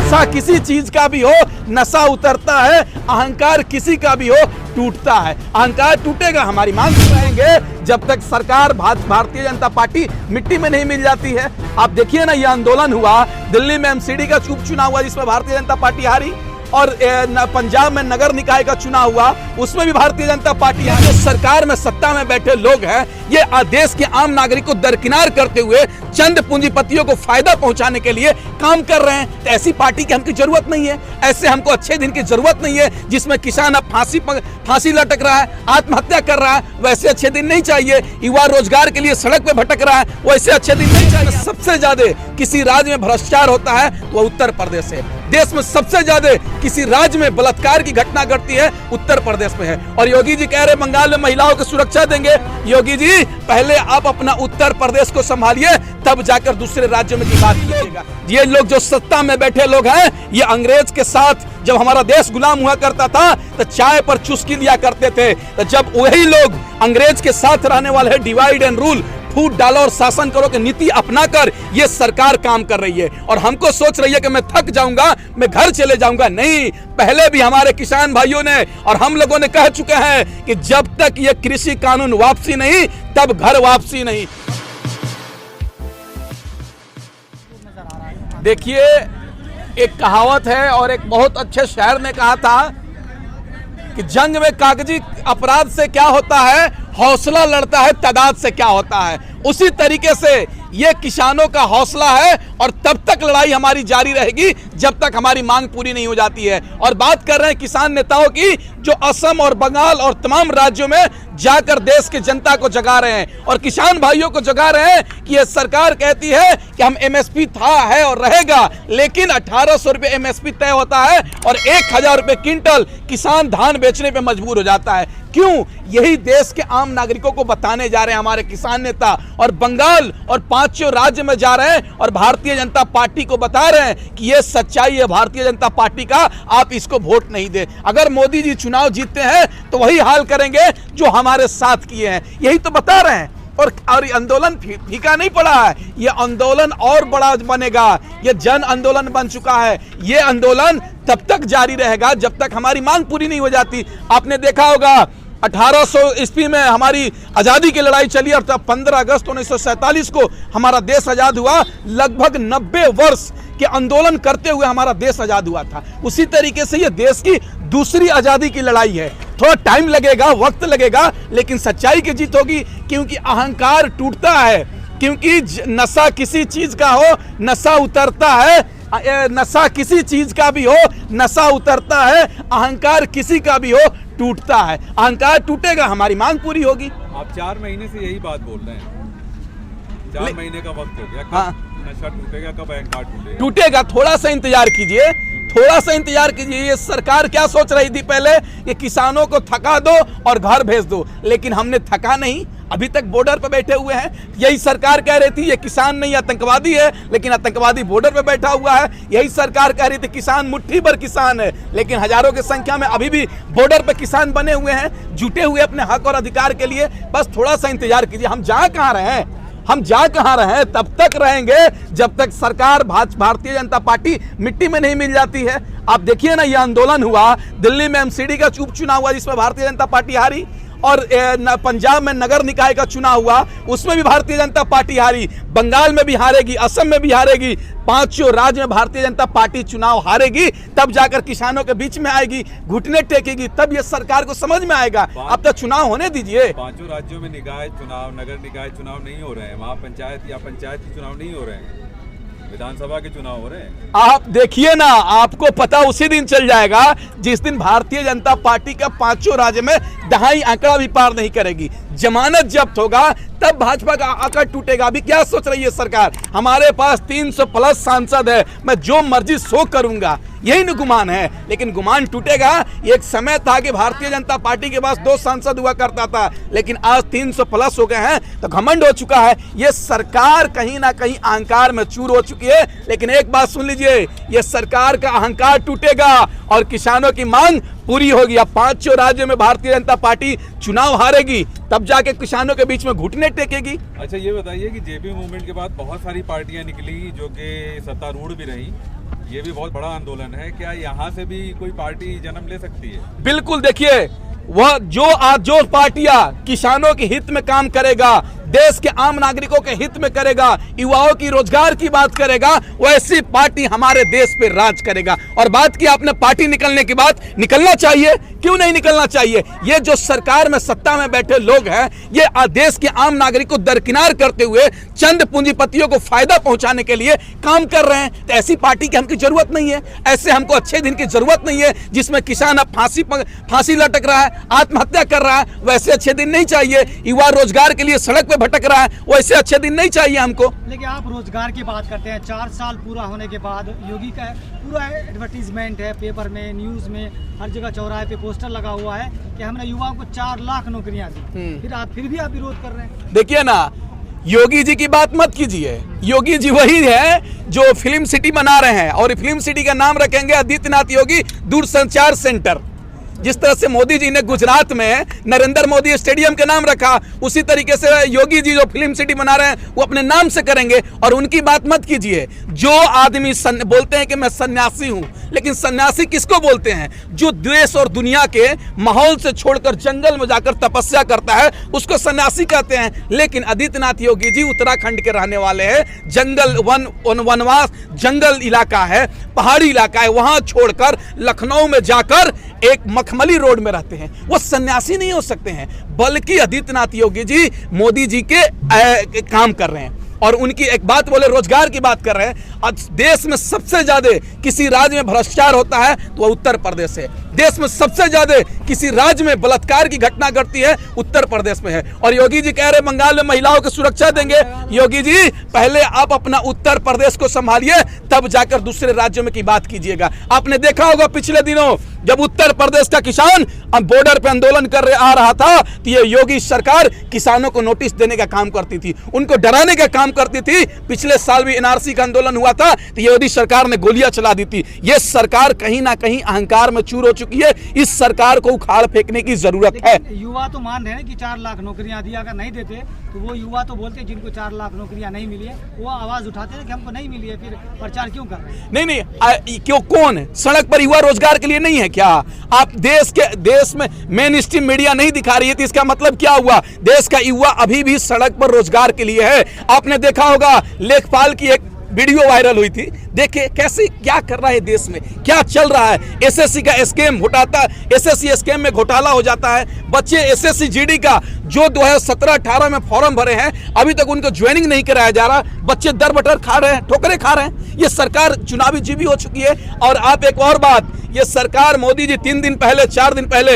नशा किसी चीज का भी हो, नशा उतरता है, अहंकार किसी का भी हो टूटता है। अहंकार टूटेगा, हमारी मांग रहेंगे जब तक सरकार भारतीय जनता पार्टी मिट्टी में नहीं मिल जाती है। आप देखिए ना, ये आंदोलन हुआ दिल्ली में, एमसीडी का उपचुनाव हुआ जिसमें भारतीय जनता पार्टी हारी, और पंजाब में नगर निकाय का चुनाव हुआ उसमें भी भारतीय जनता पार्टी। जो सरकार में सत्ता में बैठे लोग हैं, ये देश के आम नागरिक को दरकिनार करते हुए चंद पूंजीपतियों को फायदा पहुंचाने के लिए काम कर रहे हैं। तो ऐसी पार्टी की हमको जरूरत नहीं है, ऐसे हमको अच्छे दिन की जरूरत नहीं है जिसमें किसान अब फांसी लटक रहा है, आत्महत्या कर रहा है, वैसे अच्छे दिन नहीं चाहिए। युवा रोजगार के लिए सड़क पे भटक रहा है, वैसे अच्छे दिन नहीं चाहिए। सबसे ज्यादा किसी राज्य में भ्रष्टाचार होता है वो उत्तर प्रदेश है। देश में सबसे ज्यादा किसी राज्य में बलात्कार की घटना घटती है उत्तर प्रदेश में है। और योगी जी कह रहे बंगाल में महिलाओं को सुरक्षा देंगे। योगी जी पहले आप अपना उत्तर प्रदेश को संभालिए, तब जाकर दूसरे राज्यों में की बात कीजिएगा। ये लोग जो सत्ता में बैठे लोग हैं, ये अंग्रेज के साथ जब हमारा देश गुलाम हुआ करता था तो चाय पर चुस्की लिया करते थे। तो जब वही लोग अंग्रेज के साथ रहने वाले हैं, डिवाइड एंड रूल, फूट डालो और शासन करो की नीति अपनाकर ये सरकार काम कर रही है। और हमको सोच रही है कि मैं थक जाऊंगा, मैं घर चले जाऊंगा। नहीं, पहले भी हमारे किसान भाइयों ने और हम लोगों ने कह चुके हैं कि जब तक ये कृषि कानून वापसी नहीं, तब घर वापसी नहीं। देखिए, एक कहावत है और एक बहुत अच्छे शायर ने कहा था कि जंग में कागजी अपराध से क्या होता है, हौसला लड़ता है तादाद से क्या होता है। उसी तरीके से ये किसानों का हौसला है और तब तक लड़ाई हमारी जारी रहेगी जब तक हमारी मांग पूरी नहीं हो जाती है। और बात कर रहे हैं किसान नेताओं की, जो असम और बंगाल और तमाम राज्यों में जाकर देश की जनता को जगा रहे हैं और किसान भाइयों को जगा रहे हैं कि ये सरकार कहती है कि हम एमएसपी था, है और रहेगा, लेकिन 1800 रुपये एमएसपी तय होता है और 1000 रुपये क्विंटल किसान धान बेचने पे मजबूर हो जाता है। क्यों? यही देश के आम नागरिकों को बताने जा रहे हैं हमारे किसान नेता, और बंगाल और 5 राज्य में जा रहे हैं और भारतीय जनता पार्टी को बता रहे हैं कि ये सच्चाई है भारतीय जनता पार्टी का, आप इसको वोट नहीं दे। अगर मोदी जी चुनाव जीतते हैं तो वही हाल करेंगे जो हमारे साथ किए हैं, यही तो बता रहे हैं। और ये आंदोलन फीका नहीं पड़ा है, ये आंदोलन और बड़ा बनेगा, ये जन आंदोलन बन चुका है। ये आंदोलन तब तक जारी रहेगा जब तक हमारी मांग पूरी नहीं हो जाती। आपने देखा होगा 1800 ईस्वी में हमारी आज़ादी की लड़ाई चली और तब 15 अगस्त 1947 को हमारा देश आज़ाद हुआ। लगभग 90 वर्ष के आंदोलन करते हुए हमारा देश आज़ाद हुआ था। उसी तरीके से ये देश की दूसरी आज़ादी की लड़ाई है। थोड़ा टाइम लगेगा, वक्त लगेगा, लेकिन सच्चाई की जीत होगी, क्योंकि अहंकार टूटता है। क्योंकि नशा किसी चीज का हो, नशा उतरता है, नशा किसी चीज का भी हो, नशा उतरता है, अहंकार किसी का भी हो टूटता है। अहंकार टूटेगा, हमारी मांग पूरी होगी। आप 4 महीने से यही बात बोल रहे हैं, 4 महीने का वक्त हो गया। हाँ, नशा टूटेगा, कब अहंकार टूटेगा? टूटेगा, थोड़ा सा इंतजार कीजिए, थोड़ा सा इंतजार कीजिए। ये सरकार क्या सोच रही थी पहले कि किसानों को थका दो और घर भेज दो, लेकिन हमने थका नहीं, अभी तक बॉर्डर पर बैठे हुए हैं। यही सरकार कह रही थी ये किसान नहीं आतंकवादी है, लेकिन आतंकवादी बॉर्डर पर बैठा हुआ है। यही सरकार कह रही थी किसान मुट्ठी भर किसान है, लेकिन हजारों की संख्या में अभी भी बॉर्डर पर किसान बने हुए हैं, जुटे हुए अपने हक और अधिकार के लिए। बस थोड़ा सा इंतजार कीजिए। हम जा कहाँ रहे हैं, हम जा कहाँ रहे हैं, तब तक रहेंगे जब तक सरकार भारतीय जनता पार्टी मिट्टी में नहीं मिल जाती है। आप देखिए ना, ये आंदोलन हुआ दिल्ली में, एमसीडी का उपचुनाव हुआ जिसमें भारतीय जनता पार्टी हारी, और पंजाब में नगर निकाय का चुनाव हुआ उसमें भी भारतीय जनता पार्टी हारी, बंगाल में भी हारेगी, असम में भी हारेगी। 5 राज्य में भारतीय जनता पार्टी चुनाव हारेगी, तब जाकर किसानों के बीच में आएगी, घुटने टेकेगी, तब ये सरकार को समझ में आएगा। अब तो चुनाव होने दीजिए। 5 राज्यों में निकाय चुनाव, नगर निकाय चुनाव नहीं हो रहे हैं, वहाँ पंचायत या पंचायती चुनाव नहीं हो रहे हैं, विधानसभा के चुनाव हो रहे हैं। आप देखिए ना, आपको पता उसी दिन चल जाएगा जिस दिन भारतीय जनता पार्टी का 5 राज्य में दहाई आंकड़ा भी पार नहीं करेगी। जमानत जब्त होगा तब भाजपा का आंकड़ा टूटेगा। अभी क्या सोच रही है सरकार, हमारे पास 300 प्लस सांसद है, मैं जो मर्जी सो करूंगा, यही न गुमान है। लेकिन गुमान टूटेगा। एक समय था कि भारतीय जनता पार्टी के पास 2 सांसद हुआ करता था, लेकिन आज 300 प्लस हो गए हैं, तो घमंड हो चुका है। ये सरकार कहीं ना कहीं अहंकार में चूर हो चुकी है। लेकिन एक बात सुन लीजिए, ये सरकार का अहंकार टूटेगा और किसानों की मांग पूरी होगी। अब 5 राज्यों में भारतीय जनता पार्टी चुनाव हारेगी, तब जाके किसानों के बीच में घुटने टेकेगी। अच्छा ये बताइए कि जेपी मूवमेंट के बाद बहुत सारी पार्टियां निकली जो कि सत्तारूढ़ भी रही, ये भी बहुत बड़ा आंदोलन है, क्या यहाँ से भी कोई पार्टी जन्म ले सकती है? बिल्कुल, देखिए वह जो पार्टियां किसानों के हित में काम करेगा, देश के आम नागरिकों के हित में करेगा, युवाओं की रोजगार की बात करेगा, वैसी पार्टी हमारे देश पे राज करेगा। और बात की आपने पार्टी निकलने की बात, निकलना चाहिए, क्यों नहीं निकलना चाहिए? ये जो सरकार में सत्ता में बैठे लोग हैं, ये देश के आम नागरिक को दरकिनार करते हुए चंद पूंजीपतियों को फायदा पहुंचाने के लिए काम कर रहे हैं। तो ऐसी पार्टी की हमको जरूरत नहीं है, ऐसे हमको अच्छे दिन की जरूरत नहीं है जिसमें किसान अब फांसी लटक रहा है, आत्महत्या कर रहा है। वैसे अच्छे दिन नहीं चाहिए। युवा रोजगार के लिए सड़क पे भटक रहा है, वैसे अच्छे दिन नहीं चाहिए हमको। लेकिन आप रोजगार की बात करते हैं, 4 साल पूरा होने के बाद योगी का पूरा एडवर्टीजमेंट है, पेपर में, न्यूज में, हर जगह चौराहे पे पोस्टर लगा हुआ है कि हमने युवाओं को 4 लाख नौकरियां दी। फिर भी आप विरोध कर रहे हैं। देखिए ना, योगी जी की बात मत कीजिए। योगी जी वही है जो फिल्म सिटी बना रहे हैं, और फिल्म सिटी का नाम रखेंगे आदित्यनाथ योगी दूरसंचार सेंटर। जिस तरह से मोदी जी ने गुजरात में नरेंद्र मोदी स्टेडियम के नाम रखा, उसी तरीके से योगी जी जो फिल्म सिटी बना रहे हैं वो अपने नाम से करेंगे। और उनकी बात मत कीजिए। जो आदमी बोलते हैं कि मैं सन्यासी हूं, लेकिन सन्यासी किसको बोलते हैं? जो देश और दुनिया के माहौल से छोड़कर जंगल में जाकर तपस्या करता है, उसको सन्यासी कहते हैं। लेकिन आदित्यनाथ योगी जी उत्तराखंड के रहने वाले हैं। जंगल वनवास जंगल इलाका है, पहाड़ी इलाका है, वहां छोड़कर लखनऊ में जाकर एक मखमली रोड में रहते हैं। वो सन्यासी नहीं हो सकते हैं, बल्कि आदित्यनाथ योगी जी मोदी जी के काम कर रहे हैं। और उनकी एक बात बोले, रोजगार की बात कर रहे हैं। आज देश में सबसे ज्यादा किसी राज्य में भ्रष्टाचार होता है तो वह उत्तर प्रदेश है। देश में सबसे ज्यादा किसी राज्य में बलात्कार की घटना घटती है, उत्तर प्रदेश में है। और योगी जी कह रहे बंगाल में महिलाओं को सुरक्षा देंगे। योगी जी पहले आप अपना उत्तर प्रदेश को संभालिए, तब जाकर दूसरे राज्यों में की बात कीजिएगा। आपने देखा होगा पिछले दिनों जब उत्तर प्रदेश का किसान बॉर्डर पर आंदोलन कर आ रहा था, तो ये योगी सरकार किसानों को नोटिस देने का काम करती थी, उनको डराने का काम करती थी। पिछले साल भी एनआरसी का आंदोलन हुआ था तो योगी सरकार ने गोलियां चला दी थी। ये सरकार कहीं ना कहीं अहंकार में चूर हो चुकी है। इस सरकार को उखाड़ फेंकने की जरूरत है। युवा तो मान रहे हैं कि 4 लाख नौकरियां दी, अगर नहीं देते तो वो युवा तो बोलते जिनको 4 लाख नौकरियां नहीं मिली है, वो आवाज उठाते हैं कि हमको नहीं मिली है, फिर प्रचार क्यों कर रहे हैं? नहीं, क्यों? कौन सड़क पर युवा रोजगार के लिए नहीं है क्या? आप देश में मेन स्ट्रीम मीडिया नहीं दिखा रही है, तो इसका मतलब क्या हुआ? देश का युवा अभी भी सड़क पर रोजगार के लिए है। आपने देखा होगा लेखपाल की एक वीडियो वायरल हुई थी। देखिए कैसे क्या कर रहा है देश में, क्या चल रहा है। एसएससी का स्कैम घोटाता, एसएससी स्कैम में घोटाला हो जाता है। बच्चे एसएससी जीडी का जो 2017-18 में फॉर्म भरे हैं, अभी तक उनको ज्वाइनिंग नहीं कराया जा रहा। बच्चे दर बटर खा रहे हैं, ठोकरे खा रहे हैं। ये सरकार चुनावी जीवी हो चुकी है। और आप एक और बात, ये सरकार मोदी जी 3 दिन पहले 4 दिन पहले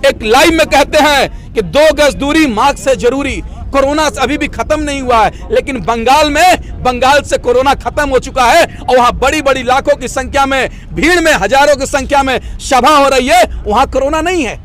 एक लाइव में कहते हैं कि 2 गज दूरी मास्क से जरूरी। कोरोना अभी भी खत्म नहीं हुआ है, लेकिन बंगाल से कोरोना खत्म हो चुका है। और वहां बड़ी बड़ी लाखों की संख्या में, भीड़ में हजारों की संख्या में सभा हो रही है, वहां कोरोना नहीं है।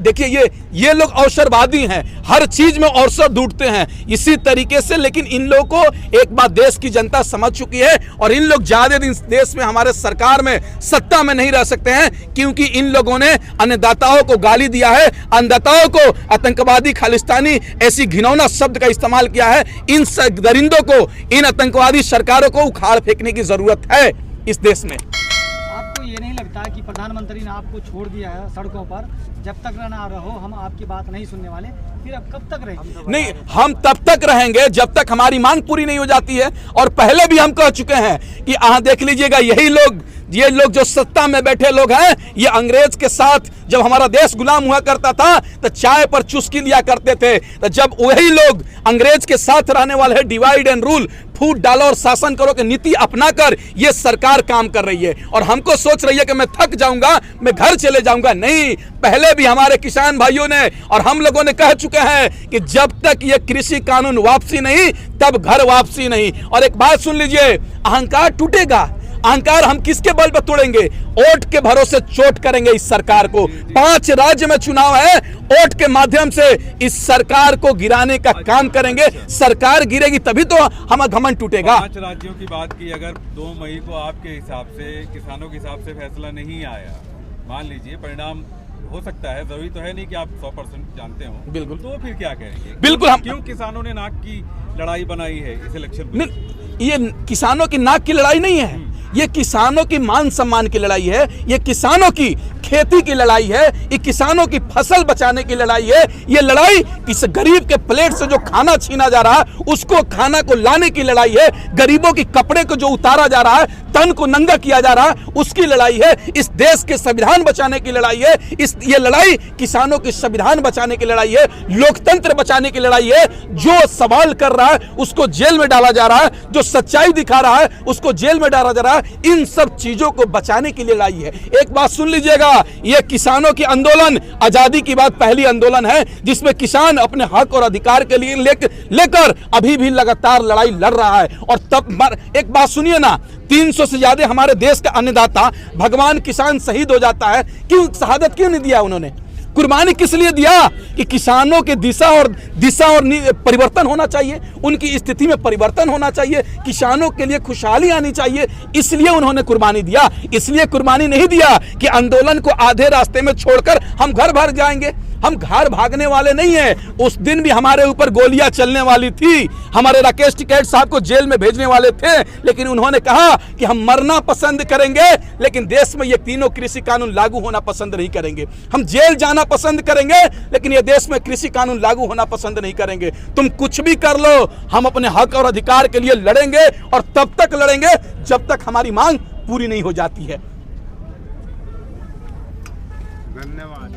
देखिए ये लोग अवसरवादी हैं, हर चीज में अवसर ढूंढते हैं इसी तरीके से। लेकिन इन लोगों को एक बात देश की जनता समझ चुकी है, और इन लोग ज्यादा दिन देश में हमारे सरकार में सत्ता में नहीं रह सकते हैं, क्योंकि इन लोगों ने अन्नदाताओं को गाली दिया है, अन्नदाताओं को आतंकवादी, खालिस्तानी ऐसी घिनौना शब्द का इस्तेमाल किया है। इन दरिंदों को, इन आतंकवादी सरकारों को उखाड़ फेंकने की जरूरत है इस देश में। आपको ये नहीं लगता कि प्रधानमंत्री ने आपको छोड़ दिया है सड़कों पर? जब तक ना रहो हम आपकी बात नहीं सुनने वाले, फिर अब कब तक रहेंगे? नहीं, हम तब तक रहेंगे जब तक हमारी मांग पूरी नहीं हो जाती है। और पहले भी हम कह चुके हैं कि देख लीजिएगा, ये लोग जो सत्ता में बैठे लोग हैं, ये अंग्रेज के साथ जब हमारा देश गुलाम हुआ करता था तो चाय पर चुस्की लिया करते थे। तो जब वही लोग अंग्रेज के साथ रहने वाले हैं, डिवाइड एंड रूल, फूट डालो और शासन करो की नीति अपनाकर ये सरकार काम कर रही है। और हमको सोच रही है कि मैं थक जाऊंगा, मैं घर चले जाऊंगा। नहीं, पहले भी हमारे किसान भाइयों ने और हम लोगों ने कह चुके हैं कि जब तक ये कृषि कानून वापसी नहीं, तब घर वापसी नहीं। और एक बात सुन लीजिए, अहंकार टूटेगा। अहंकार हम किसके बल पर तोड़ेंगे? वोट के भरोसे चोट करेंगे इस सरकार को। 5 राज्य में चुनाव है, वोट के माध्यम से इस सरकार को गिराने का काम करेंगे। सरकार गिरेगी तभी तो हमारा घमंड टूटेगा। 5 राज्यों की बात की, अगर 2 मई को आपके हिसाब से, किसानों के हिसाब से फैसला नहीं आया, मान लीजिए परिणाम हो सकता है, जरूरी तो है नहीं कि आप 100% जानते हो। बिल्कुल। तो फिर क्या कहेंगे? बिल्कुल, हम क्यों किसानों ने नाक की लड़ाई बनाई है इस इलेक्शन में? ये किसानों की नाक की लड़ाई नहीं है, ये किसानों की मान सम्मान की लड़ाई है, ये किसानों की खेती की लड़ाई है, ये किसानों की फसल बचाने की लड़ाई है। ये लड़ाई इस गरीब के प्लेट से जो खाना छीना जा रहा है उसको खाना को लाने की लड़ाई है। गरीबों के कपड़े को जो उतारा जा रहा है, तन को नंगा किया जा रहा है, उसकी लड़ाई है। इस देश के संविधान बचाने की लड़ाई है। ये लड़ाई किसानों के संविधान बचाने की लड़ाई है, लोकतंत्र बचाने की लड़ाई है। जो सवाल कर रहा है उसको जेल में डाला जा रहा है, जो सच्चाई दिखा रहा है उसको जेल में डाला जा रहा है। इन सब चीजों को बचाने के लिए लड़ाई है। एक बात सुन लीजिएगा, यह किसानों की आंदोलन आजादी की बाद पहली आंदोलन है जिसमें किसान अपने हक और अधिकार के लिए लेकर अभी भी लगातार लड़ाई लड़ रहा है। और तब एक बात सुनिए ना, 300 से ज्यादा हमारे देश का अन्नदाता भगवान किसान शहीद हो जाता है, क्यों शहादत क्यों नहीं दिया उन्होंने? कुर्बानी किस लिए दिया? कि किसानों के दिशा और परिवर्तन होना चाहिए, उनकी स्थिति में परिवर्तन होना चाहिए, किसानों के लिए खुशहाली आनी चाहिए, इसलिए उन्होंने कुर्बानी दिया। इसलिए कुर्बानी नहीं दिया कि आंदोलन को आधे रास्ते में छोड़कर हम घर भाग जाएंगे। हम घर भागने वाले नहीं हैं। उस दिन भी हमारे ऊपर गोलियां चलने वाली थी, हमारे राकेश टिकैत साहब को जेल में भेजने वाले थे, लेकिन उन्होंने कहा कि हम मरना पसंद करेंगे लेकिन देश में ये तीनों कृषि कानून लागू होना पसंद नहीं करेंगे। हम जेल जाना पसंद करेंगे लेकिन ये देश में कृषि कानून लागू होना पसंद नहीं करेंगे। तुम कुछ भी कर लो, हम अपने हक और अधिकार के लिए लड़ेंगे और तब तक लड़ेंगे जब तक हमारी मांग पूरी नहीं हो जाती है। धन्यवाद।